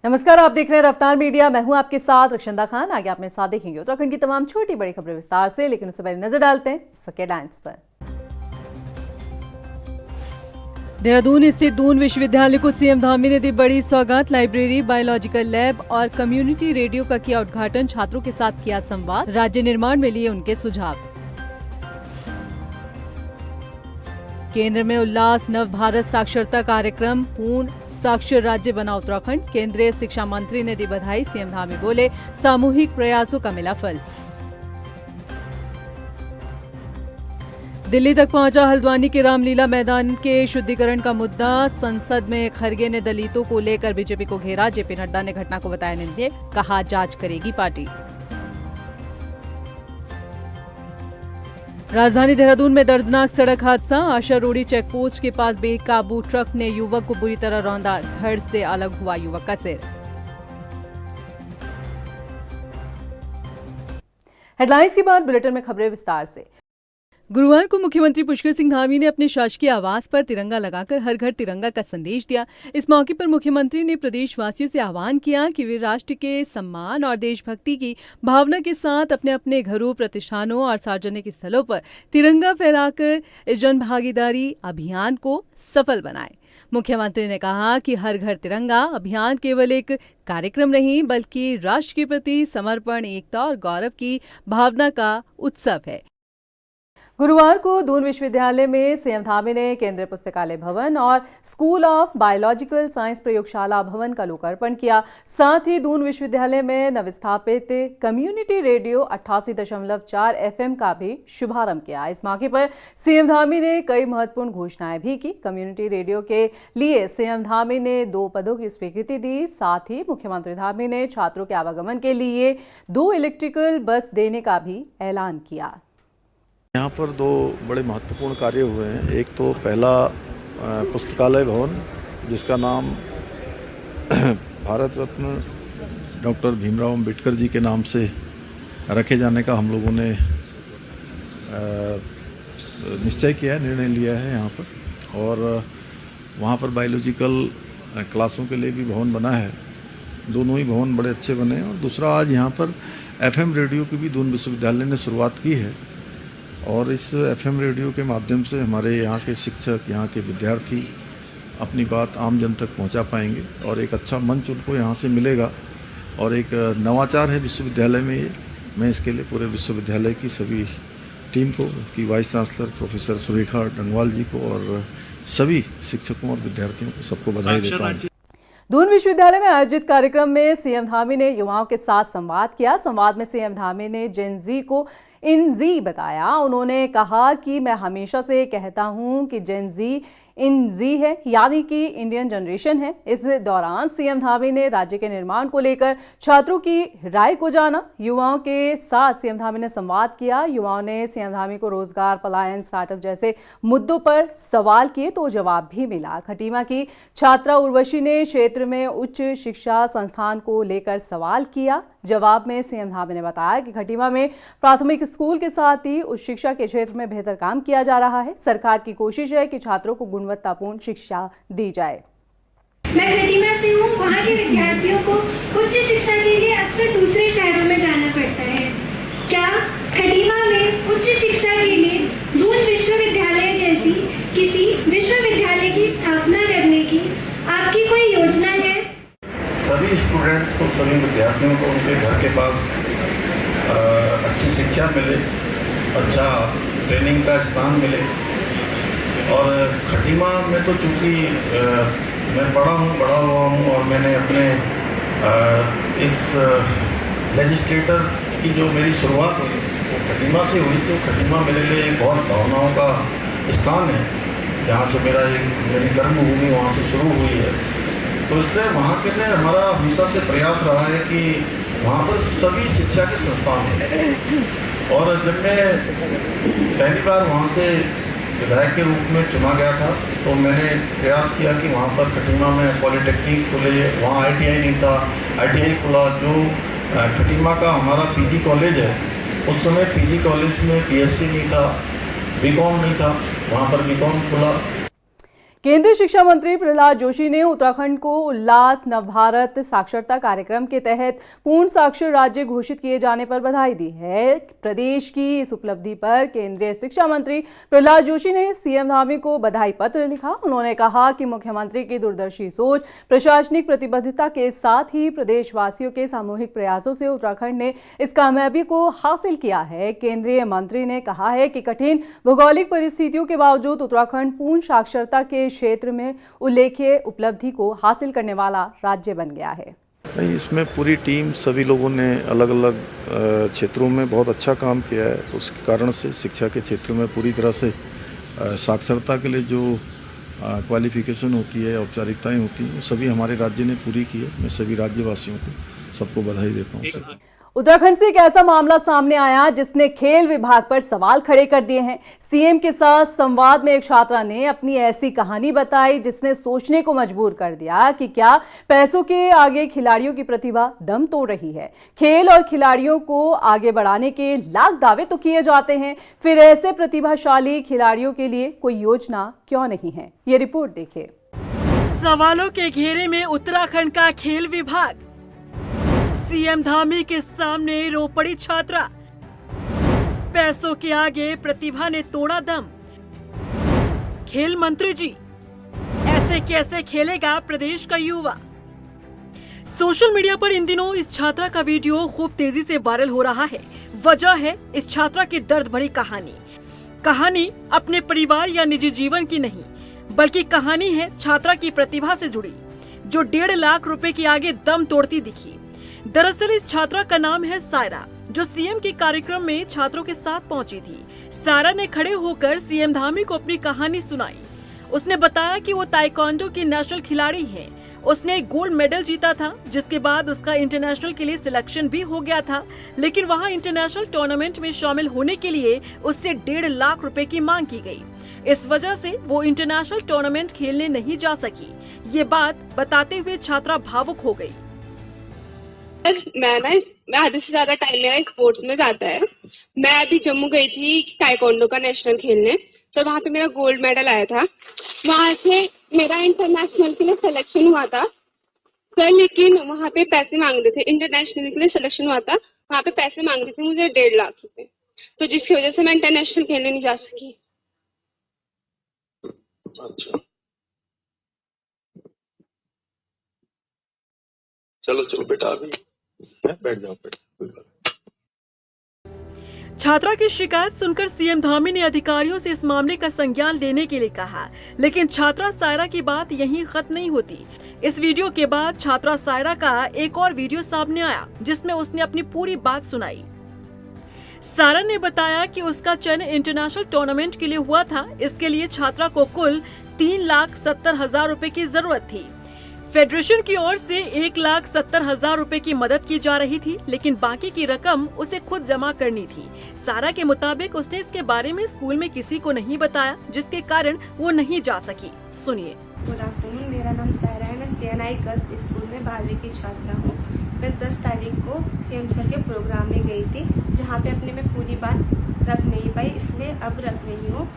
नमस्कार, आप देख रहे हैं रफ्तार मीडिया। मैं हूं आपके साथ रक्षंदा खान। आगे आप मेरे साथ देखेंगे उत्तराखंड की तमाम छोटी बड़ी खबरें विस्तार से, लेकिन उससे पहले नजर डालते हैं इस वक्त हेडलाइंस पर। देहरादून स्थित दून विश्वविद्यालय को सीएम धामी ने दी बड़ी सौगात। लाइब्रेरी, बायोलॉजिकल लैब और कम्युनिटी रेडियो का किया उद्घाटन। छात्रों के साथ किया संवाद। राज्य निर्माण में लिए उनके सुझाव। केंद्र में उल्लास नव भारत साक्षरता कार्यक्रम। पूर्ण साक्षर राज्य बना उत्तराखंड। केंद्रीय शिक्षा मंत्री ने दी बधाई। सीएम धामी बोले, सामूहिक प्रयासों का मिला फल। दिल्ली तक पहुंचा हल्द्वानी के रामलीला मैदान के शुद्धिकरण का मुद्दा। संसद में खरगे ने दलितों को लेकर बीजेपी को घेरा। जेपी नड्डा ने घटना को बताया निंदनीय, कहा जांच करेगी पार्टी। राजधानी देहरादून में दर्दनाक सड़क हादसा। आशा रोड़ी चेकपोस्ट के पास बेकाबू ट्रक ने युवक को बुरी तरह रौंदा। धड़ से अलग हुआ युवक का सिर। हेडलाइंस के बाद बुलेटिन में खबरें विस्तार से। गुरुवार को मुख्यमंत्री पुष्कर सिंह धामी ने अपने शासकीय आवास पर तिरंगा लगाकर हर घर तिरंगा का संदेश दिया। इस मौके पर मुख्यमंत्री ने प्रदेशवासियों से आह्वान किया कि वे राष्ट्र के सम्मान और देशभक्ति की भावना के साथ अपने अपने घरों, प्रतिष्ठानों और सार्वजनिक स्थलों पर तिरंगा फहराकर इस जन भागीदारी अभियान को सफल बनाएं। मुख्यमंत्री ने कहा कि हर घर तिरंगा अभियान केवल एक कार्यक्रम नहीं, बल्कि राष्ट्र के प्रति समर्पण, एकता और गौरव की भावना का उत्सव है। गुरुवार को दून विश्वविद्यालय में सीएम धामी ने केंद्रीय पुस्तकालय भवन और स्कूल ऑफ बायोलॉजिकल साइंस प्रयोगशाला भवन का लोकार्पण किया। साथ ही दून विश्वविद्यालय में नवस्थापित कम्युनिटी रेडियो 88.4 FM का भी शुभारंभ किया। इस मौके पर सीएम धामी ने कई महत्वपूर्ण घोषणाएं भी की। कम्युनिटी रेडियो के लिए सीएम धामी ने 2 पदों की स्वीकृति दी। साथ ही मुख्यमंत्री धामी ने छात्रों के आवागमन के लिए 2 इलेक्ट्रिकल बस देने का भी ऐलान किया। यहाँ पर 2 बड़े महत्वपूर्ण कार्य हुए हैं। एक तो पहला पुस्तकालय भवन, जिसका नाम भारत रत्न डॉक्टर भीमराव अंबेडकर जी के नाम से रखे जाने का हम लोगों ने निश्चय किया है, निर्णय लिया है यहाँ पर। और वहाँ पर बायोलॉजिकल क्लासों के लिए भी भवन बना है। दोनों ही भवन बड़े अच्छे बने हैं। और दूसरा, आज यहाँ पर FM रेडियो की भी दून विश्वविद्यालय ने शुरुआत की है। और इस FM रेडियो के माध्यम से हमारे यहाँ के शिक्षक, यहाँ के विद्यार्थी अपनी बात आम जन तक पहुँचा पाएंगे और एक अच्छा मंच उनको यहाँ से मिलेगा। और एक नवाचार है विश्वविद्यालय में ये। मैं इसके लिए पूरे विश्वविद्यालय की सभी टीम को, की vice chancellor professor Surekha Dangwal ji को और सभी शिक्षकों और विद्यार्थियों को सबको बधाई देता हूँ। दून विश्वविद्यालय में आयोजित कार्यक्रम में सीएम धामी ने युवाओं के साथ संवाद किया। संवाद में सीएम धामी ने जेन जी को इन जी बताया। उन्होंने कहा कि मैं हमेशा से कहता हूं कि जेन जी इन जी है, यानी कि इंडियन जनरेशन है। इस दौरान सीएम धामी ने राज्य के निर्माण को लेकर छात्रों की राय को जाना। युवाओं के साथ सीएम धामी ने संवाद किया। युवाओं ने सीएम धामी को रोजगार, पलायन, स्टार्टअप जैसे मुद्दों पर सवाल किए तो जवाब भी मिला। खटीमा की छात्रा उर्वशी ने क्षेत्र में उच्च शिक्षा संस्थान को लेकर सवाल किया। जवाब में सीएम धामी ने बताया कि खटीमा में प्राथमिक स्कूल के साथ ही उच्च शिक्षा के क्षेत्र में बेहतर काम किया जा रहा है। सरकार की कोशिश है कि छात्रों को गुणवत्तापूर्ण शिक्षा दी जाए। मैं खटीमा से हूँ। वहाँ के विद्यार्थियों को उच्च शिक्षा के लिए अक्सर दूसरे शहरों में जाना पड़ता है। क्या खटीमा में उच्च शिक्षा के लिए दून विश्वविद्यालय जैसी किसी विश्वविद्यालय की स्थापना करने की आपकी कोई योजना है? सभी स्टूडेंट्स को, सभी विद्यार्थियों को उनके घर के पास अच्छी शिक्षा मिले, अच्छा ट्रेनिंग का स्थान मिले। और खटीमा में तो चूँकि मैं बड़ा हुआ हूँ और मैंने अपने इस लेजिस्लेटर की जो मेरी शुरुआत हुई वो खटीमा से हुई। तो खटीमा मेरे लिए एक बहुत भावनाओं का स्थान है। जहाँ से मेरी कर्मभूमि वहाँ से शुरू हुई है। तो इसलिए वहाँ के लिए हमारा हमेशा से प्रयास रहा है कि वहाँ पर सभी शिक्षा के संस्थान हैं। और जब मैं पहली बार वहाँ से विधायक के रूप में चुना गया था तो मैंने प्रयास किया कि वहाँ पर खटीमा में पॉलिटेक्निक खुले। वहाँ ITI नहीं था, ITI खुला। जो खटीमा का हमारा PG कॉलेज है, उस समय PG कॉलेज में BSc नहीं था, BCom नहीं था, वहाँ पर BCom खुला। केंद्रीय शिक्षा मंत्री प्रहलाद जोशी ने उत्तराखंड को उल्लास नवभारत साक्षरता कार्यक्रम के तहत पूर्ण साक्षर राज्य घोषित किए जाने पर बधाई दी है। प्रदेश की इस उपलब्धि पर केंद्रीय शिक्षा मंत्री प्रहलाद जोशी ने सीएम धामी को बधाई पत्र लिखा। उन्होंने कहा कि मुख्यमंत्री की दूरदर्शी सोच, प्रशासनिक प्रतिबद्धता के साथ ही प्रदेशवासियों के सामूहिक प्रयासों से उत्तराखंड ने इस कामयाबी को हासिल किया है। केंद्रीय मंत्री ने कहा है कि कठिन भौगोलिक परिस्थितियों के बावजूद उत्तराखंड पूर्ण साक्षरता के क्षेत्र में उल्लेखनीय उपलब्धि को हासिल करने वाला राज्य बन गया है। इसमें पूरी टीम, सभी लोगों ने अलग अलग क्षेत्रों में बहुत अच्छा काम किया है। उस कारण से शिक्षा के क्षेत्र में पूरी तरह से साक्षरता के लिए जो क्वालिफिकेशन होती है, औपचारिकताएं होती हैं, वो सभी हमारे राज्य ने पूरी की है। मैं सभी राज्यवासियों को सबको बधाई देता हूँ। उत्तराखंड से एक ऐसा मामला सामने आया जिसने खेल विभाग पर सवाल खड़े कर दिए हैं। सीएम के साथ संवाद में एक छात्रा ने अपनी ऐसी कहानी बताई जिसने सोचने को मजबूर कर दिया कि क्या पैसों के आगे खिलाड़ियों की प्रतिभा दम तोड़ रही है। खेल और खिलाड़ियों को आगे बढ़ाने के लाख दावे तो किए जाते हैं, फिर ऐसे प्रतिभाशाली खिलाड़ियों के लिए कोई योजना क्यों नहीं है? ये रिपोर्ट देखिए। सवालों के घेरे में उत्तराखंड का खेल विभाग। सीएम धामी के सामने रो पड़ी छात्रा। पैसों के आगे प्रतिभा ने तोड़ा दम। खेल मंत्री जी, ऐसे कैसे खेलेगा प्रदेश का युवा? सोशल मीडिया पर इन दिनों इस छात्रा का वीडियो खूब तेजी से वायरल हो रहा है। वजह है इस छात्रा की दर्द भरी कहानी अपने परिवार या निजी जीवन की नहीं, बल्कि कहानी है छात्रा की प्रतिभा से जुड़ी, जो 1.5 लाख रुपए के आगे दम तोड़ती दिखी। दरअसल इस छात्रा का नाम है सायरा, जो सीएम के कार्यक्रम में छात्रों के साथ पहुंची थी। सायरा ने खड़े होकर सीएम धामी को अपनी कहानी सुनाई। उसने बताया कि वो ताइक्वांडो की नेशनल खिलाड़ी है। उसने गोल्ड मेडल जीता था, जिसके बाद उसका इंटरनेशनल के लिए सिलेक्शन भी हो गया था, लेकिन वहां इंटरनेशनल टूर्नामेंट में शामिल होने के लिए उससे 1.5 लाख रुपए की मांग की गई। इस वजह से वो इंटरनेशनल टूर्नामेंट खेलने नहीं जा सकी। ये बात बताते हुए छात्रा भावुक हो गई। मैं आधे से ज्यादा टाइम मेरा स्पोर्ट्स में जाता है। मैं अभी जम्मू गई थी ताइक्वांडो का नेशनल खेलने, तो वहाँ पे मेरा गोल्ड मेडल आया था। वहाँ से मेरा इंटरनेशनल के लिए सिलेक्शन हुआ था सर, लेकिन वहाँ पे पैसे मांग रहे थे। इंटरनेशनल के लिए सिलेक्शन हुआ था, वहाँ पे पैसे मांग रहे थे मुझे 1.5 लाख रुपए, तो जिसकी वजह से मैं इंटरनेशनल खेलने नहीं जा सकी। अच्छा, चलो बेटा, अभी बैठ जाओ। छात्रा की शिकायत सुनकर सीएम धामी ने अधिकारियों से इस मामले का संज्ञान लेने के लिए कहा, लेकिन छात्रा सायरा की बात यहीं खत्म नहीं होती। इस वीडियो के बाद छात्रा सायरा का एक और वीडियो सामने आया, जिसमें उसने अपनी पूरी बात सुनाई। सायरा ने बताया कि उसका चयन इंटरनेशनल टूर्नामेंट के लिए हुआ था। इसके लिए छात्रा को कुल 3,70,000 रुपए की जरूरत थी। फेडरेशन की ओर से 1,70,000 रुपए की मदद की जा रही थी, लेकिन बाकी की रकम उसे खुद जमा करनी थी। सारा के मुताबिक उसने इसके बारे में स्कूल में किसी को नहीं बताया, जिसके कारण वो नहीं जा सकी। सुनिए। गुड आफ्टरनून, मेरा नाम सायरा है। मैं CNI गर्ल्स स्कूल में 12वीं की छात्रा हूँ। मैं 10 तारीख को CM सर के प्रोग्राम में गई थी, जहाँ पे अपने में पूरी बात रख नहीं पाई, इसलिए अब रख रही हूँ।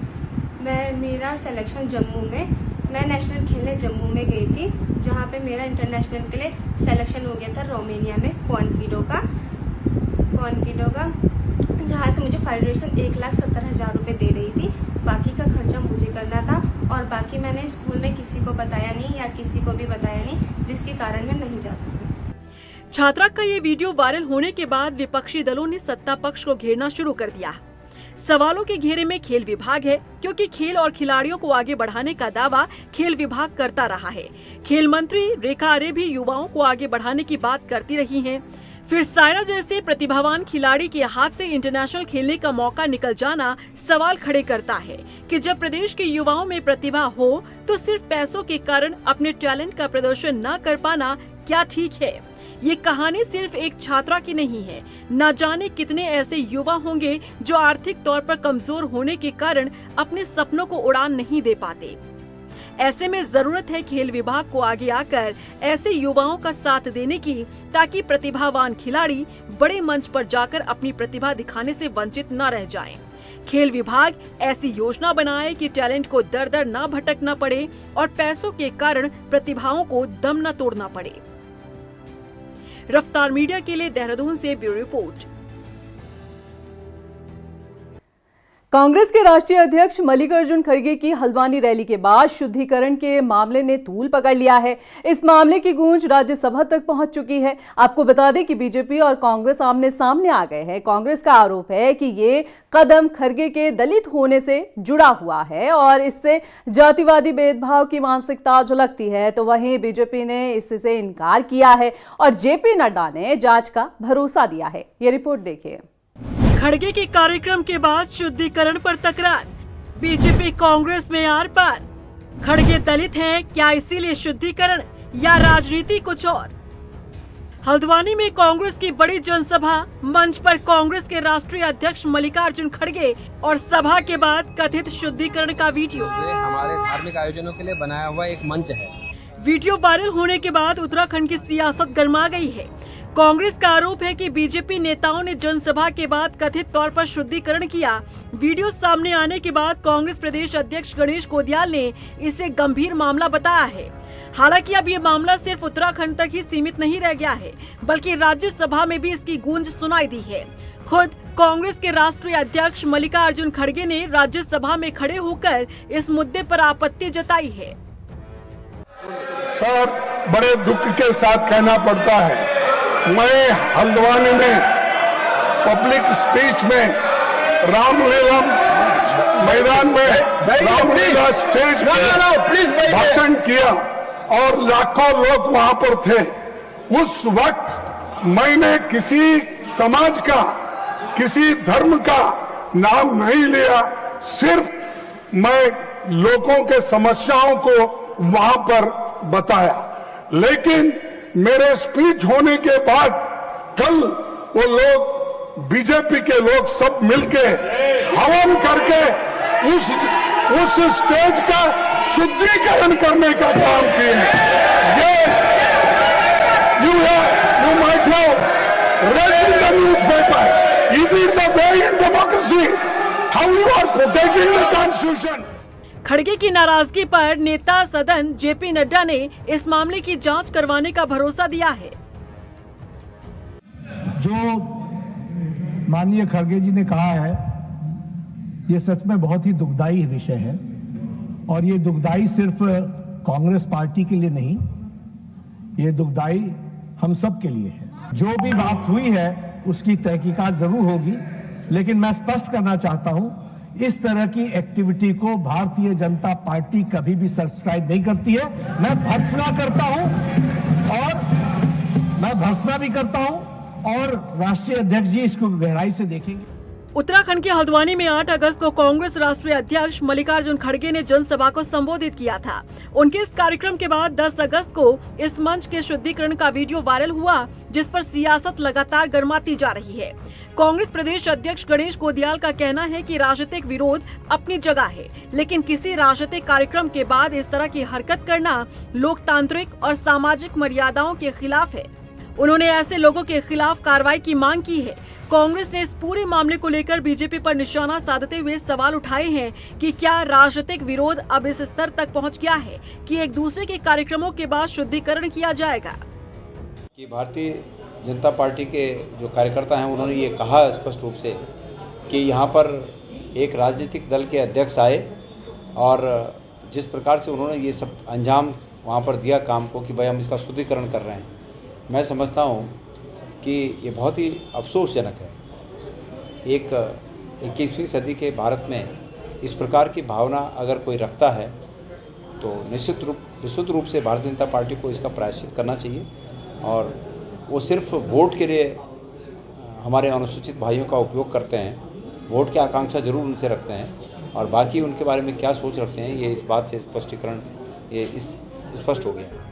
मेरा सिलेक्शन जम्मू में, मैं नेशनल खेलने जम्मू में गई थी, जहाँ पे मेरा इंटरनेशनल के लिए सिलेक्शन हो गया था रोमानिया में क्वानकिडो का, जहाँ से मुझे फेडरेशन 1,70,000 रुपये दे रही थी। बाकी का खर्चा मुझे करना था, और बाकी मैंने स्कूल में किसी को बताया नहीं या किसी को भी बताया नहीं, जिसके कारण मैं नहीं जा सकी। छात्रा का ये वीडियो वायरल होने के बाद विपक्षी दलों ने सत्ता पक्ष को घेरना शुरू कर दिया। सवालों के घेरे में खेल विभाग है, क्योंकि खेल और खिलाड़ियों को आगे बढ़ाने का दावा खेल विभाग करता रहा है। खेल मंत्री रेखा आर्य भी युवाओं को आगे बढ़ाने की बात करती रही हैं। फिर सायरा जैसे प्रतिभावान खिलाड़ी के हाथ से इंटरनेशनल खेलने का मौका निकल जाना सवाल खड़े करता है कि जब प्रदेश के युवाओं में प्रतिभा हो तो सिर्फ पैसों के कारण अपने टैलेंट का प्रदर्शन न कर पाना क्या ठीक है? ये कहानी सिर्फ एक छात्रा की नहीं है। न जाने कितने ऐसे युवा होंगे जो आर्थिक तौर पर कमजोर होने के कारण अपने सपनों को उड़ान नहीं दे पाते। ऐसे में जरूरत है खेल विभाग को आगे आकर ऐसे युवाओं का साथ देने की, ताकि प्रतिभावान खिलाड़ी बड़े मंच पर जाकर अपनी प्रतिभा दिखाने से वंचित न रह जाएं। खेल विभाग ऐसी योजना बनाए कि टैलेंट को दर दर न भटकना पड़े और पैसों के कारण प्रतिभाओं को दम न तोड़ना पड़े। रफ्तार मीडिया के लिए देहरादून से ब्यूरो रिपोर्ट। कांग्रेस के राष्ट्रीय अध्यक्ष मल्लिकार्जुन खड़गे की हल्द्वानी रैली के बाद शुद्धिकरण के मामले ने तूल पकड़ लिया है। इस मामले की गूंज राज्यसभा तक पहुंच चुकी है। आपको बता दें कि बीजेपी और कांग्रेस आमने सामने आ गए हैं। कांग्रेस का आरोप है कि ये कदम खड़गे के दलित होने से जुड़ा हुआ है और इससे जातिवादी भेदभाव की मानसिकता झलकती है, तो वहीं बीजेपी ने इससे इनकार किया है और जेपी नड्डा ने जांच का भरोसा दिया है। ये रिपोर्ट देखिए। खड़गे के कार्यक्रम के बाद शुद्धिकरण पर तकरार, बीजेपी कांग्रेस में आर पार। खड़गे दलित हैं, क्या इसीलिए शुद्धिकरण या राजनीति कुछ और? हल्द्वानी में कांग्रेस की बड़ी जनसभा, मंच पर कांग्रेस के राष्ट्रीय अध्यक्ष मल्लिकार्जुन खड़गे और सभा के बाद कथित शुद्धिकरण का वीडियो। हमारे धार्मिक आयोजनों के लिए बनाया हुआ एक मंच है। वीडियो वायरल होने के बाद उत्तराखंड की सियासत गर्मा गई है। कांग्रेस का आरोप है कि बीजेपी नेताओं ने जनसभा के बाद कथित तौर पर शुद्धिकरण किया। वीडियो सामने आने के बाद कांग्रेस प्रदेश अध्यक्ष गणेश कोदियाल ने इसे गंभीर मामला बताया है। हालांकि अब ये मामला सिर्फ उत्तराखंड तक ही सीमित नहीं रह गया है, बल्कि राज्यसभा में भी इसकी गूंज सुनाई दी है। खुद कांग्रेस के राष्ट्रीय अध्यक्ष मल्लिकार्जुन खड़गे ने राज्यसभा में खड़े होकर इस मुद्दे पर आपत्ति जताई है। सर, बड़े दुख के साथ कहना पड़ता है, मैं हल्द्वानी में पब्लिक स्पीच में रामलीला मैदान में रामलीला स्टेज पे भाषण किया और लाखों लोग वहां पर थे। उस वक्त मैंने किसी समाज का, किसी धर्म का नाम नहीं लिया, सिर्फ मैं लोगों के समस्याओं को वहां पर बताया। लेकिन मेरे स्पीच होने के बाद कल वो लोग, बीजेपी के लोग सब मिलके हवन करके उस स्टेज का शुद्धिकरण करने का काम किए हैं। ये you might have read in the newspaper. Is it the way in democracy? How you are protecting the constitution? खड़गे की नाराजगी पर नेता सदन जेपी नड्डा ने इस मामले की जांच करवाने का भरोसा दिया है। जो माननीय खड़गे जी ने कहा है, ये सच में बहुत ही दुखदाई विषय है और ये दुखदाई सिर्फ कांग्रेस पार्टी के लिए नहीं, ये दुखदाई हम सब के लिए है। जो भी बात हुई है उसकी तहकीकात जरूर होगी, लेकिन मैं स्पष्ट करना चाहता हूं, इस तरह की एक्टिविटी को भारतीय जनता पार्टी कभी भी सब्सक्राइब नहीं करती है। मैं भर्त्सना करता हूं और मैं भर्त्सना भी करता हूं और राष्ट्रीय अध्यक्ष जी इसको गहराई से देखेंगे। उत्तराखंड के हल्द्वानी में 8 अगस्त को कांग्रेस राष्ट्रीय अध्यक्ष मल्लिकार्जुन खड़गे ने जनसभा को संबोधित किया था। उनके इस कार्यक्रम के बाद 10 अगस्त को इस मंच के शुद्धिकरण का वीडियो वायरल हुआ, जिस पर सियासत लगातार गर्माती जा रही है। कांग्रेस प्रदेश अध्यक्ष गणेश कोदियाल का कहना है कि राजनीतिक विरोध अपनी जगह है, लेकिन किसी राजनीतिक कार्यक्रम के बाद इस तरह की हरकत करना लोकतांत्रिक और सामाजिक मर्यादाओं के खिलाफ है। उन्होंने ऐसे लोगों के खिलाफ कार्रवाई की मांग की है। कांग्रेस ने इस पूरे मामले को लेकर बीजेपी पर निशाना साधते हुए सवाल उठाए हैं कि क्या राजनीतिक विरोध अब इस स्तर तक पहुंच गया है कि एक दूसरे के कार्यक्रमों के बाद शुद्धिकरण किया जाएगा। कि भारतीय जनता पार्टी के जो कार्यकर्ता हैं, उन्होंने ये कहा स्पष्ट रूप से कि यहाँ पर एक राजनीतिक दल के अध्यक्ष आए और जिस प्रकार से उन्होंने ये सब अंजाम वहाँ पर दिया काम को कि भाई हम इसका शुद्धिकरण कर रहे हैं, मैं समझता हूँ कि ये बहुत ही अफसोसजनक है। एक 21वीं सदी के भारत में इस प्रकार की भावना अगर कोई रखता है तो निश्चित रूप से भारतीय जनता पार्टी को इसका प्रायश्चित करना चाहिए और वो सिर्फ वोट के लिए हमारे अनुसूचित भाइयों का उपयोग करते हैं। वोट की आकांक्षा जरूर उनसे रखते हैं और बाकी उनके बारे में क्या सोच रखते हैं, ये इस बात से स्पष्टीकरण ये स्पष्ट हो गया।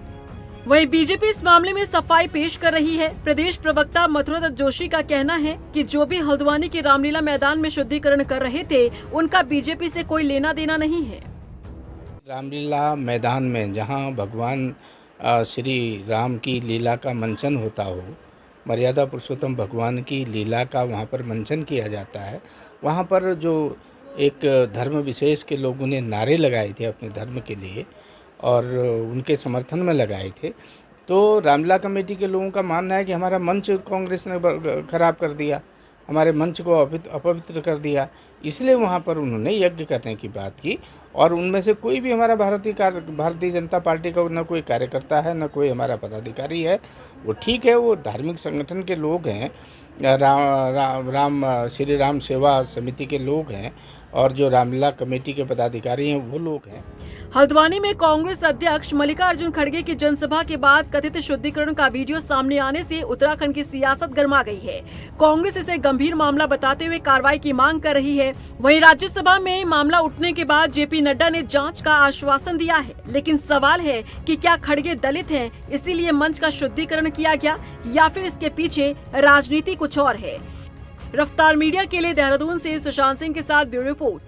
वहीं बीजेपी इस मामले में सफाई पेश कर रही है। प्रदेश प्रवक्ता मथुरादत्त जोशी का कहना है कि जो भी हल्द्वानी के रामलीला मैदान में शुद्धिकरण कर रहे थे, उनका बीजेपी से कोई लेना देना नहीं है। रामलीला मैदान में जहां भगवान श्री राम की लीला का मंचन होता हो, मर्यादा पुरुषोत्तम भगवान की लीला का वहां पर मंचन किया जाता है, वहाँ पर जो एक धर्म विशेष के लोगों ने नारे लगाए थे अपने धर्म के लिए और उनके समर्थन में लगाए थे, तो रामलीला कमेटी के लोगों का मानना है कि हमारा मंच कांग्रेस ने खराब कर दिया, हमारे मंच को अपवित्र कर दिया, इसलिए वहाँ पर उन्होंने यज्ञ करने की बात की। और उनमें से कोई भी हमारा भारतीय जनता पार्टी का न कोई कार्यकर्ता है, न कोई हमारा पदाधिकारी है। वो ठीक है, वो धार्मिक संगठन के लोग हैं, श्री राम सेवा समिति के लोग हैं और जो रामलीला कमेटी के पदाधिकारी हैं वो लोग हैं। हल्द्वानी में कांग्रेस अध्यक्ष मल्लिकार्जुन खड़गे की जनसभा के बाद कथित शुद्धिकरण का वीडियो सामने आने से उत्तराखंड की सियासत गर्मा गई है। कांग्रेस इसे गंभीर मामला बताते हुए कार्रवाई की मांग कर रही है। वहीं राज्यसभा में मामला उठने के बाद जेपी नड्डा ने जांच का आश्वासन दिया है, लेकिन सवाल है कि क्या खड़गे दलित हैं, इसीलिए मंच का शुद्धिकरण किया गया या फिर इसके पीछे राजनीति कुछ और है। रफ्तार मीडिया के लिए देहरादून से सुशांत सिंह के साथ ब्यूरो रिपोर्ट।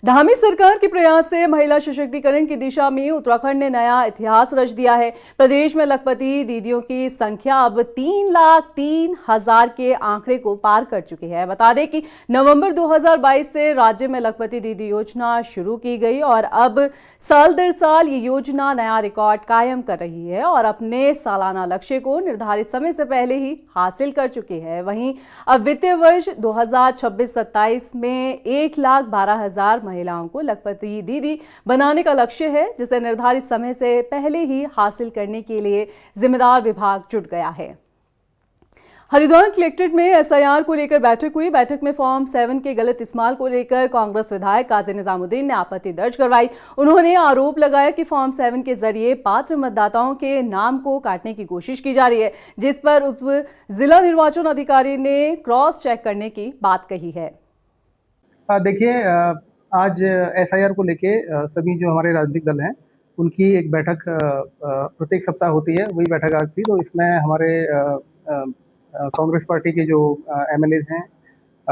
धामी सरकार के प्रयास से महिला सशक्तिकरण की दिशा में उत्तराखंड ने नया इतिहास रच दिया है। प्रदेश में लखपति दीदियों की संख्या अब 3,03,000 के आंकड़े को पार कर चुकी है। बता दें कि नवंबर 2022 से राज्य में लखपति दीदी योजना शुरू की गई और अब साल दर साल ये योजना नया रिकॉर्ड कायम कर रही है और अपने सालाना लक्ष्य को निर्धारित समय से पहले ही हासिल कर चुकी है। वहीं अब वित्तीय वर्ष 2026-27 में 1,12,000 महिलाओं को लखपति दीदी बनाने का लक्ष्य है, जिसे निर्धारित समय से पहले ही हासिल करने के लिए जिम्मेदार विभाग जुट गया है। हरिद्वार कलेक्ट्रेट में एसआईआर को लेकर बैठक हुई। बैठक में फॉर्म 7 के गलत इस्तेमाल को लेकर कांग्रेस विधायक काजी निजामुद्दीन ने आपत्ति दर्ज करवाई। उन्होंने आरोप लगाया कि फॉर्म 7 के जरिए पात्र मतदाताओं के नाम को काटने की कोशिश की जा रही है, जिस पर उप जिला निर्वाचन अधिकारी ने क्रॉस चेक करने की बात कही है। देखिए, आज एसआईआर को लेके सभी जो हमारे राजनीतिक दल हैं उनकी एक बैठक प्रत्येक सप्ताह होती है, वही बैठक आज थी। तो इसमें हमारे कांग्रेस पार्टी के जो एमएलए हैं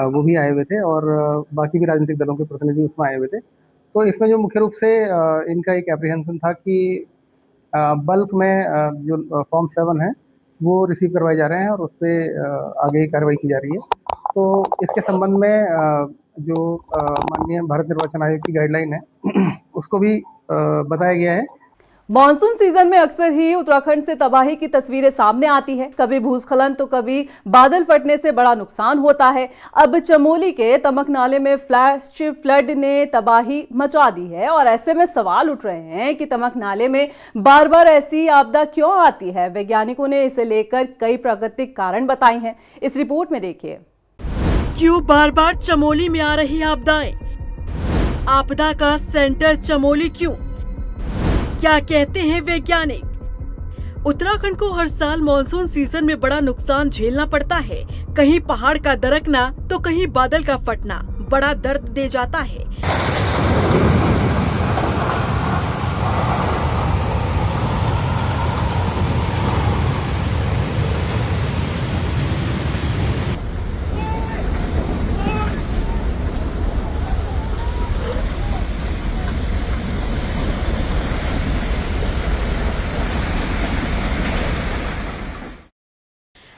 वो भी आए हुए थे और बाकी भी राजनीतिक दलों के प्रतिनिधि उसमें आए हुए थे। तो इसमें जो मुख्य रूप से इनका एक एप्रीहेंशन था कि बल्क में जो फॉर्म 7 है वो रिसीव करवाए जा रहे हैं और उस पर आगे कार्रवाई की जा रही है। तो इसके संबंध में जो माननीय भारत निर्वाचन आयोग की गाइडलाइन है उसको भी बताया गया है। मॉनसून सीजन में अक्सर ही उत्तराखंड से तबाही की तस्वीरें सामने आती है। कभी भूस्खलन तो कभी बादल फटने से बड़ा नुकसान होता है। अब चमोली के तमक नाले में फ्लैश फ्लड ने तबाही मचा दी है और ऐसे में सवाल उठ रहे हैं कि तमक नाले में बार बार ऐसी आपदा क्यों आती है। वैज्ञानिकों ने इसे लेकर कई प्राकृतिक कारण बताए हैं। इस रिपोर्ट में देखिए। क्यों बार बार चमोली में आ रही आपदाएं? आपदा का सेंटर चमोली क्यों? क्या कहते हैं वैज्ञानिक? उत्तराखंड को हर साल मॉनसून सीजन में बड़ा नुकसान झेलना पड़ता है। कहीं पहाड़ का दरकना तो कहीं बादल का फटना बड़ा दर्द दे जाता है।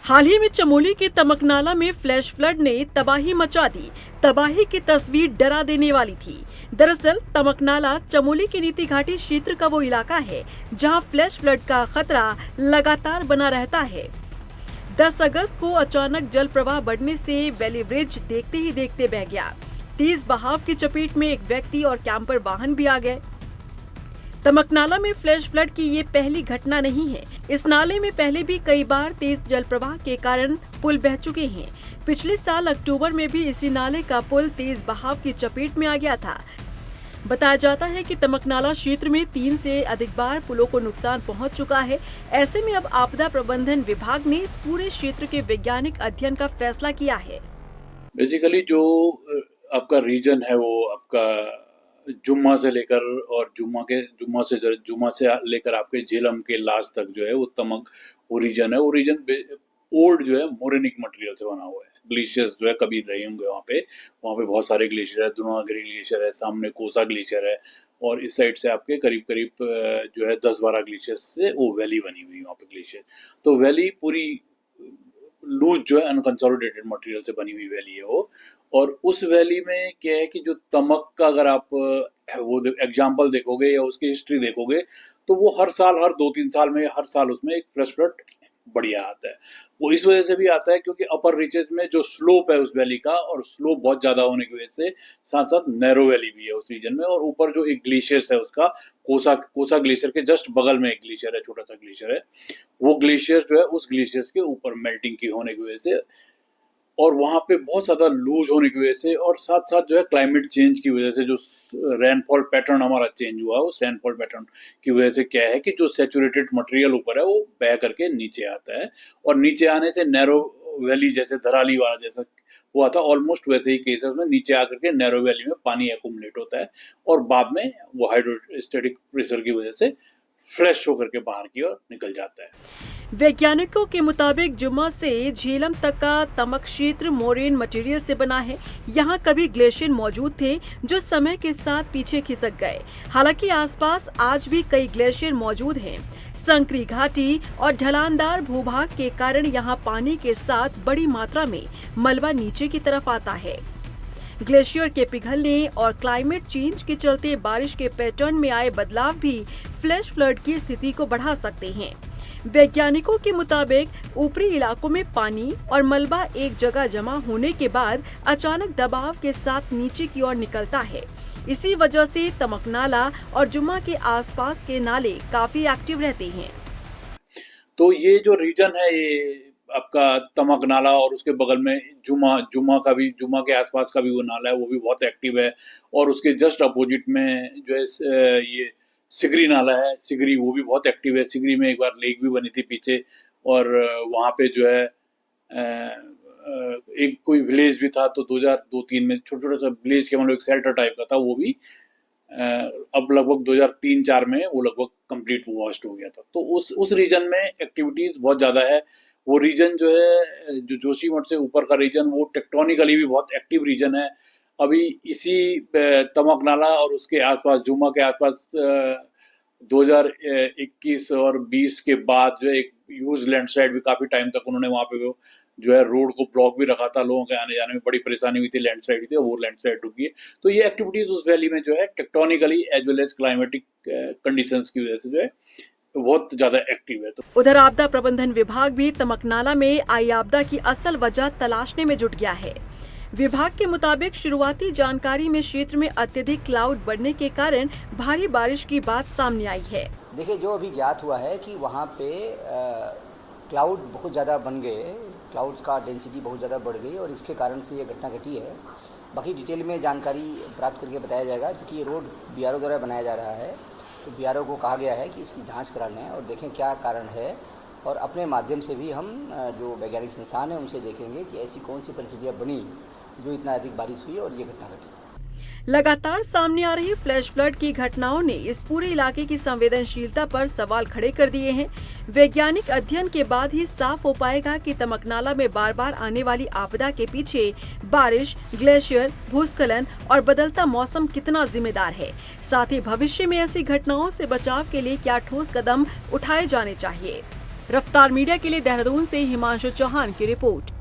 हाल ही में चमोली के तमकनाला में फ्लैश फ्लड ने तबाही मचा दी। तबाही की तस्वीर डरा देने वाली थी। दरअसल तमकनाला चमोली की नीति घाटी क्षेत्र का वो इलाका है जहां फ्लैश फ्लड का खतरा लगातार बना रहता है। 10 अगस्त को अचानक जल प्रवाह बढ़ने से वैली ब्रिज देखते ही देखते बह गया। तेज बहाव की चपेट में एक व्यक्ति और कैंपर वाहन भी आ गए। तमकनाला में फ्लैश फ्लड की ये पहली घटना नहीं है। इस नाले में पहले भी कई बार तेज जल प्रवाह के कारण पुल बह चुके हैं। पिछले साल अक्टूबर में भी इसी नाले का पुल तेज बहाव की चपेट में आ गया था। बताया जाता है कि तमकनाला क्षेत्र में 3 से अधिक बार पुलों को नुकसान पहुंच चुका है। ऐसे में अब आपदा प्रबंधन विभाग ने इस पूरे क्षेत्र के वैज्ञानिक अध्ययन का फैसला किया है। बेसिकली जो आपका रीजन है वो आपका जुम्मा से लेकर और जुम्मा से लेकर आपके झेलम के लास्ट तक जो है वो तमक वो रीजन है। वो रीजन ओल्ड जो है मोरेनिक मटेरियल से बना हुआ है। ग्लेशियर्स जो है कभी रहे होंगे वहाँ पे बहुत सारे ग्लेशियर है। दुनागिरी ग्लेशियर है, सामने कोसा ग्लेशियर है और इस साइड से आपके करीब जो है 10-12 ग्लेशियर से वो वैली बनी हुई है वहाँ पे ग्लेशियर। तो वैली पूरी लूज जो है अनकंसोलिडेटेड मटेरियल से बनी हुई वैली है वो। और उस वैली में क्या है कि जो तमक का अगर आप वो एग्जाम्पल देखोगे या उसकी हिस्ट्री देखोगे तो वो हर साल, हर 2-3 साल में, हर साल उसमें एक फ्लश फ्लड बढ़िया आता है। वो इस वजह से भी आता है क्योंकि अपर रीचेस में जो स्लोप है उस वैली का, और स्लोप बहुत ज़्यादा होने की वजह से साथ साथ नैरो वैली भी है उस रीजन में, और ऊपर जो एक ग्लेशियर्स है उसका, कोसा ग्लेशियर के जस्ट बगल में एक ग्लेशियर है, छोटा सा ग्लेशियर है, वो ग्लेशियर जो है उस ग्लेशियर्स के ऊपर मेल्टिंग की होने की वजह से, और वहाँ पे बहुत ज़्यादा लूज होने की वजह से, और साथ साथ जो है क्लाइमेट चेंज की वजह से जो रेनफॉल पैटर्न हमारा चेंज हुआ, उस रेनफॉल पैटर्न की वजह से क्या है कि जो सैचुरेटेड मटेरियल ऊपर है वो बह करके नीचे आता है, और नीचे आने से नैरो वैली जैसे धराली वाला जैसा वो आता है, ऑलमोस्ट वैसे ही केसेस में नीचे आकर के नैरो वैली में पानी एक्यूमुलेट होता है, और बाद में वो हाइड्रोस्टैटिक प्रेशर की वजह से फ्लैश होकर के बाहर की ओर निकल जाता है। वैज्ञानिकों के मुताबिक जुम्मा से झेलम तक का तमक क्षेत्र मोरेन मटेरियल से बना है। यहाँ कभी ग्लेशियर मौजूद थे जो समय के साथ पीछे खिसक गए। हालांकि आसपास आज भी कई ग्लेशियर मौजूद हैं। संकरी घाटी और ढलानदार भूभाग के कारण यहाँ पानी के साथ बड़ी मात्रा में मलबा नीचे की तरफ आता है। ग्लेशियर के पिघलने और क्लाइमेट चेंज के चलते बारिश के पैटर्न में आए बदलाव भी फ्लैश फ्लड की स्थिति को बढ़ा सकते हैं। वैज्ञानिकों के मुताबिक ऊपरी इलाकों में पानी और मलबा एक जगह जमा होने के बाद अचानक दबाव के साथ नीचे की ओर निकलता है। इसी वजह से तमक नाला और जुम्मा के आसपास के नाले काफी एक्टिव रहते हैं। तो ये जो रीजन है, ये आपका तमक नाला और उसके बगल में जुम्मा के आसपास का भी वो नाला है, वो भी बहुत एक्टिव है, और उसके जस्ट अपोजिट में जो है ये सिगरी नाला है, सिगरी वो भी बहुत एक्टिव है। सिगरी में एक बार लेक भी बनी थी पीछे, और वहाँ पे जो है एक कोई विलेज भी था, तो 2002-03 में छोटा सा विलेज के मतलब एक शेल्टर टाइप का था, वो भी अब लगभग 2003-04 में वो लगभग कंप्लीट वॉश्ड हो गया था। तो उस रीजन में एक्टिविटीज बहुत ज़्यादा है। वो रीजन जो है, जो जोशीमठ से ऊपर का रीजन, वो टेक्टोनिकली भी बहुत एक्टिव रीजन है। अभी इसी तमक नाला और उसके आसपास, जुम्मा के आसपास 2021 और 20 के बाद जो है एक ह्यूज लैंडस्लाइड भी, काफ़ी टाइम तक उन्होंने वहाँ पे जो है रोड को ब्लॉक भी रखा था, लोगों के आने जाने में बड़ी परेशानी हुई थी, लैंडस्लाइड हुई थी, और वो लैंडस्लाइड रुकी है। तो ये एक्टिविटीज़ उस वैली में जो है tectonically as well as climatic conditions की वजह से जो है बहुत ज्यादा एक्टिव है। तो उधर आपदा प्रबंधन विभाग भी तमकनाला में आई आपदा की असल वजह तलाशने में जुट गया है। विभाग के मुताबिक शुरुआती जानकारी में क्षेत्र में अत्यधिक क्लाउड बढ़ने के कारण भारी बारिश की बात सामने आई है। देखिए, जो अभी ज्ञात हुआ है कि वहाँ पे क्लाउड बहुत ज़्यादा बन गए, क्लाउड का डेंसिटी बहुत ज़्यादा बढ़ गई और इसके कारण से ये घटना घटी है। बाकी डिटेल में जानकारी प्राप्त करके बताया जाएगा, क्योंकि ये रोड बीआरओ द्वारा बनाया जा रहा है। तो बीआरओ को कहा गया है कि इसकी जांच कराने और देखें क्या कारण है, और अपने माध्यम से भी हम जो वैज्ञानिक संस्थान है उनसे देखेंगे कि ऐसी कौन सी परिस्थितियाँ बनी जो इतना अधिक बारिश हुई और ये घटना घटी। लगातार सामने आ रही फ्लैश फ्लड की घटनाओं ने इस पूरे इलाके की संवेदनशीलता पर सवाल खड़े कर दिए हैं। वैज्ञानिक अध्ययन के बाद ही साफ हो पाएगा कि तमकनाला में बार बार आने वाली आपदा के पीछे बारिश, ग्लेशियर, भूस्खलन और बदलता मौसम कितना जिम्मेदार है। साथ ही भविष्य में ऐसी घटनाओं से बचाव के लिए क्या ठोस कदम उठाए जाने चाहिए। रफ्तार मीडिया के लिए देहरादून से हिमांशु चौहान की रिपोर्ट।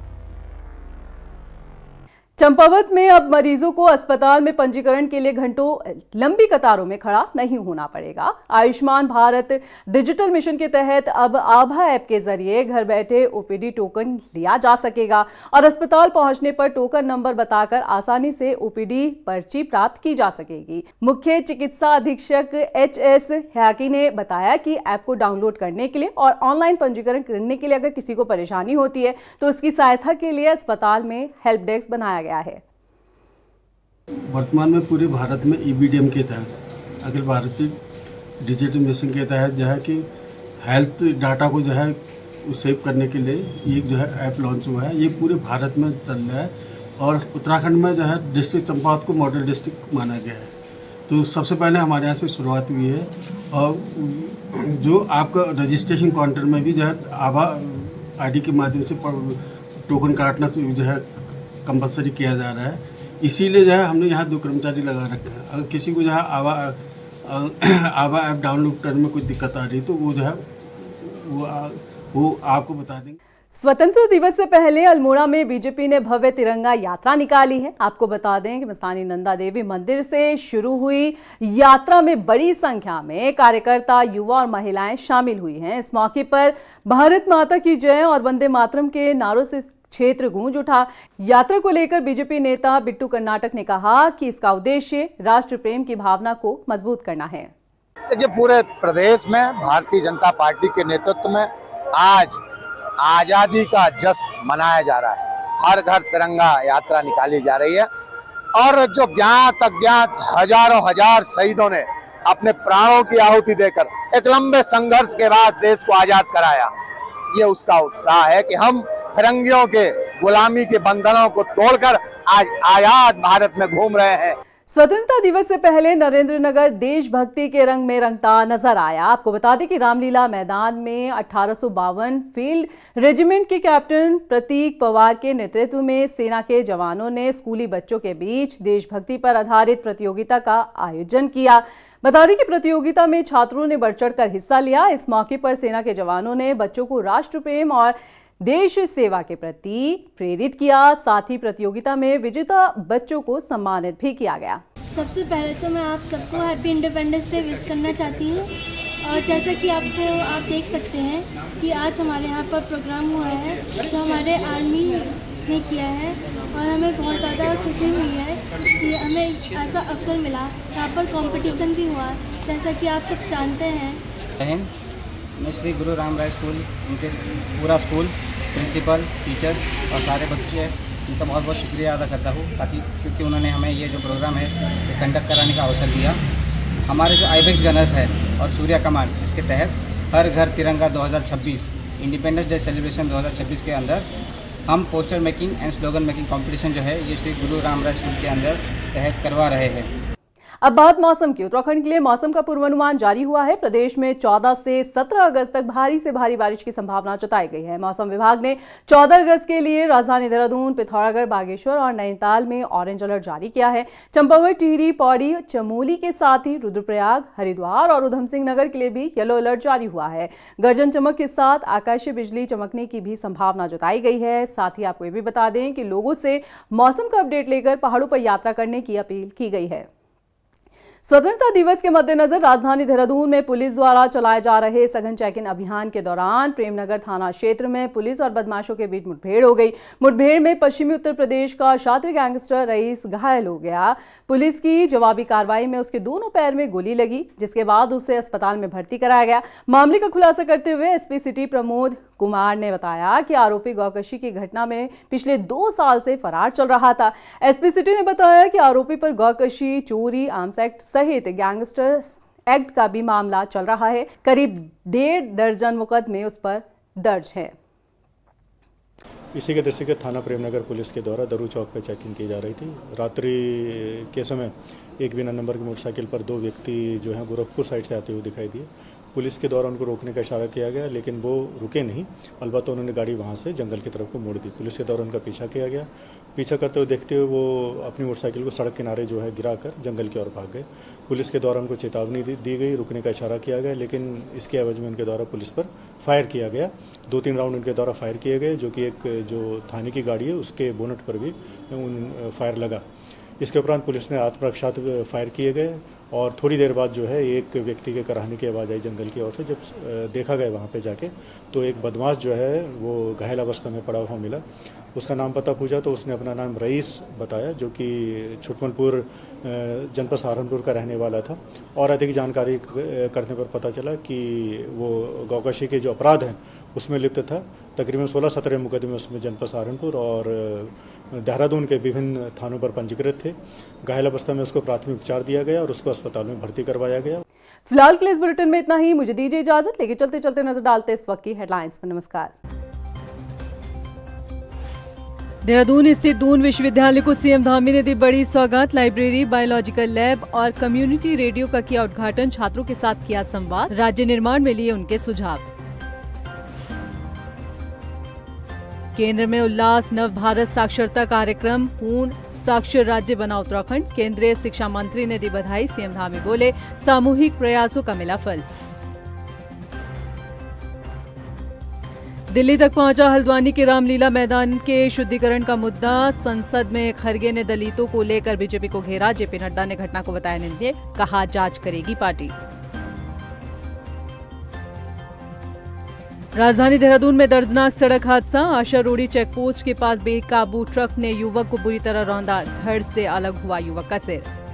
चंपावत में अब मरीजों को अस्पताल में पंजीकरण के लिए घंटों लंबी कतारों में खड़ा नहीं होना पड़ेगा। आयुष्मान भारत डिजिटल मिशन के तहत अब आभा ऐप के जरिए घर बैठे ओपीडी टोकन लिया जा सकेगा और अस्पताल पहुंचने पर टोकन नंबर बताकर आसानी से ओपीडी पर्ची प्राप्त की जा सकेगी। मुख्य चिकित्सा अधीक्षक HS हयाकी ने बताया कि ऐप को डाउनलोड करने के लिए और ऑनलाइन पंजीकरण करने के लिए अगर किसी को परेशानी होती है तो उसकी सहायता के लिए अस्पताल में हेल्प डेस्क बनाया गया है। वर्तमान में पूरे भारत में EBDM के तहत, अखिल भारतीय डिजिटल मिशन के तहत जो है कि हेल्थ डाटा को जो है सेव करने के लिए ये जो है ऐप लॉन्च हुआ है। ये पूरे भारत में चल रहा है और उत्तराखंड में जो है डिस्ट्रिक्ट चंपावत को मॉडल डिस्ट्रिक्ट माना गया है। तो सबसे पहले हमारे यहाँ से शुरुआत हुई है और जो आपका रजिस्ट्रेशन काउंटर में भी जो है आभा ID के माध्यम से टोकन काटना जो है कंपलसरी किया जा रहा है। इसीलिए जो है हमने यहाँ 2 कर्मचारी लगा रखे हैं। अगर किसी को जो है आभा ऐप डाउनलोड करने में कोई दिक्कत आ रही तो वो जो है वो आपको बता देंगे। स्वतंत्रता दिवस से पहले अल्मोड़ा में बीजेपी ने भव्य तिरंगा यात्रा निकाली है। आपको बता दें कि मस्तानी नंदा देवी मंदिर से शुरू हुई यात्रा में बड़ी संख्या में कार्यकर्ता, युवा और महिलाएं शामिल हुई हैं। इस मौके पर भारत माता की जय और वंदे मातरम के नारों से क्षेत्र गूंज उठा। यात्रा को लेकर बीजेपी नेता बिट्टू कर्नाटक ने कहा कि इसका उद्देश्य राष्ट्र प्रेम की भावना को मजबूत करना है। देखिए, पूरे प्रदेश में भारतीय जनता पार्टी के नेतृत्व में आज आजादी का जश्न मनाया जा रहा है। हर घर तिरंगा यात्रा निकाली जा रही है और जो ज्ञात अज्ञात हजारों हजार शहीदों ने अपने प्राणों की आहुति देकर एक लंबे संघर्ष के बाद देश को आजाद कराया, ये उसका उत्साह है कि हम फिरंगियों के गुलामी के बंधनों को तोड़कर आज आजाद भारत में घूम रहे हैं। स्वतंत्रता दिवस से पहले नरेंद्रनगर देशभक्ति के रंग में रंगता नजर आया। आपको बता दें कि रामलीला मैदान में 1852 फील्ड रेजिमेंट के कैप्टन प्रतीक पवार के नेतृत्व में सेना के जवानों ने स्कूली बच्चों के बीच देशभक्ति पर आधारित प्रतियोगिता का आयोजन किया। बता दें कि प्रतियोगिता में छात्रों ने बढ़ चढ़कर हिस्सा लिया। इस मौके पर सेना के जवानों ने बच्चों को राष्ट्र प्रेम और देश सेवा के प्रति प्रेरित किया। साथ ही प्रतियोगिता में विजेता बच्चों को सम्मानित भी किया गया। सबसे पहले तो मैं आप सबको हैप्पी इंडिपेंडेंस डे विश करना चाहती हूँ। और जैसा कि आप देख सकते हैं कि आज हमारे यहाँ पर प्रोग्राम हुआ है जो हमारे आर्मी ने किया है और हमें बहुत ज़्यादा खुशी हुई है कि हमें ऐसा अवसर मिला। यहाँ पर कंपटीशन भी हुआ जैसा कि आप सब जानते हैं। मैं श्री गुरु राम राय स्कूल, उनके पूरा स्कूल, प्रिंसिपल, टीचर्स और सारे बच्चे, उनका बहुत बहुत शुक्रिया अदा करता हूँ क्योंकि उन्होंने हमें ये जो प्रोग्राम है ये कंडक्ट कराने का अवसर दिया। हमारे जो आईबेक्स गनर्स है और सूर्या कमान, इसके तहत हर घर तिरंगा 2026 इंडिपेंडेंस डे सेलिब्रेशन 2026 के अंदर हम poster making and slogan making competition जो है ये श्री गुरु राम राय स्कूल के अंदर तहत करवा रहे हैं। अब बात मौसम की। उत्तराखंड के लिए मौसम का पूर्वानुमान जारी हुआ है। प्रदेश में 14 से 17 अगस्त तक भारी से भारी बारिश की संभावना जताई गई है। मौसम विभाग ने 14 अगस्त के लिए राजधानी देहरादून, पिथौरागढ़, बागेश्वर और नैनीताल में ऑरेंज अलर्ट जारी किया है। चंपावत, टिहरी, पौड़ी, चमोली के साथ ही रुद्रप्रयाग, हरिद्वार और उधम सिंह नगर के लिए भी येलो अलर्ट जारी हुआ है। गर्जन चमक के साथ आकाशीय बिजली चमकने की भी संभावना जताई गई है। साथ ही आपको ये भी बता दें कि लोगों से मौसम का अपडेट लेकर पहाड़ों पर यात्रा करने की अपील की गई है। स्वतंत्रता दिवस के मद्देनजर राजधानी देहरादून में पुलिस द्वारा चलाए जा रहे सघन चेक इन अभियान के दौरान प्रेमनगर थाना क्षेत्र में पुलिस और बदमाशों के बीच मुठभेड़ हो गई। मुठभेड़ में पश्चिमी उत्तर प्रदेश का शातिर गैंगस्टर रईस घायल हो गया। पुलिस की जवाबी कार्रवाई में उसके दोनों पैर में गोली लगी, जिसके बाद उसे अस्पताल में भर्ती कराया गया। मामले का खुलासा करते हुए एसपी सिटी प्रमोद कुमार ने बताया कि आरोपी गौकशी की घटना में पिछले 2 साल से फरार चल रहा था। एसपी सिटी ने बताया कि आरोपी पर गौकशी, चोरी, आर्म्स एक्ट सहित गैंगस्टर एक्ट का भी मामला चल रहा है। करीब 1.5 दर्जन मुकदमे उस पर दर्ज हैं। इसी के दृष्टिगत थाना प्रेमनगर पुलिस के द्वारा दरू चौक पर चेकिंग की जा रही थी। रात्रि के समय एक बिना नंबर की मोटरसाइकिल पर 2 व्यक्ति जो हैं गोरखपुर साइड से आते हुए दिखाई दिए। पुलिस के द्वारा उनको रोकने का इशारा किया गया, लेकिन वो रुके नहीं। अलबत्ता उन्होंने गाड़ी वहाँ से जंगल की तरफ को मोड़ दी। पुलिस के द्वारा उनका पीछा किया गया। पीछा करते हुए देखते हुए वो अपनी मोटरसाइकिल को सड़क किनारे जो है गिराकर जंगल की ओर भाग गए। पुलिस के द्वारा उनको चेतावनी दी गई, रुकने का इशारा किया गया, लेकिन इसके एवज में उनके द्वारा पुलिस पर फायर किया गया। 2-3 राउंड उनके द्वारा फायर किए गए, जो कि एक जो थाने की गाड़ी है उसके बोनट पर भी फायर लगा। इसके उपरांत पुलिस ने आत्मरक्षा फायर किए गए और थोड़ी देर बाद जो है एक व्यक्ति के कराहने की आवाज़ आई जंगल की ओर से। जब देखा गया वहाँ पे जाके तो एक बदमाश जो है वो घायल अवस्था में पड़ा हुआ मिला। उसका नाम पता पूछा तो उसने अपना नाम रईस बताया, जो कि छुटमलपुर जनपद सहारनपुर का रहने वाला था। और अधिक जानकारी करने पर पता चला कि वो गौकशी के जो अपराध हैं उसमें लिप्त था। तकरीबन 16-17 मुकदमे उसमें जनपद सहारनपुर और देहरादून के विभिन्न थानों पर पंजीकृत थे। घायल अवस्था में उसको प्राथमिक उपचार दिया गया और उसको अस्पताल में भर्ती करवाया गया। फिलहाल के लिए इस बुलेटिन में इतना ही। मुझे दीजिए इजाजत, लेके चलते चलते नजर डालते इस वक्त की हेडलाइंस पर। नमस्कार। देहरादून स्थित दून विश्वविद्यालय को सीएम धामी ने दी बड़ी सौगात। लाइब्रेरी, बायोलॉजिकल लैब और कम्युनिटी रेडियो का किया उद्घाटन। छात्रों के साथ किया संवाद। राज्य निर्माण में लिए उनके सुझाव। केंद्र में उल्लास नव भारत साक्षरता कार्यक्रम। पूर्ण साक्षर राज्य बना उत्तराखंड। केंद्रीय शिक्षा मंत्री ने दी बधाई। सीएम धामी बोले सामूहिक प्रयासों का मिला फल। दिल्ली तक पहुंचा हल्द्वानी के रामलीला मैदान के शुद्धिकरण का मुद्दा। संसद में खरगे ने दलितों को लेकर बीजेपी को घेरा। जेपी नड्डा ने घटना को बताया निंदनीय, कहा जांच करेगी पार्टी। राजधानी देहरादून में दर्दनाक सड़क हादसा। आशा रोड़ी चेकपोस्ट के पास बेकाबू ट्रक ने युवक को बुरी तरह रौंदा। धड़ से अलग हुआ युवक का सिर।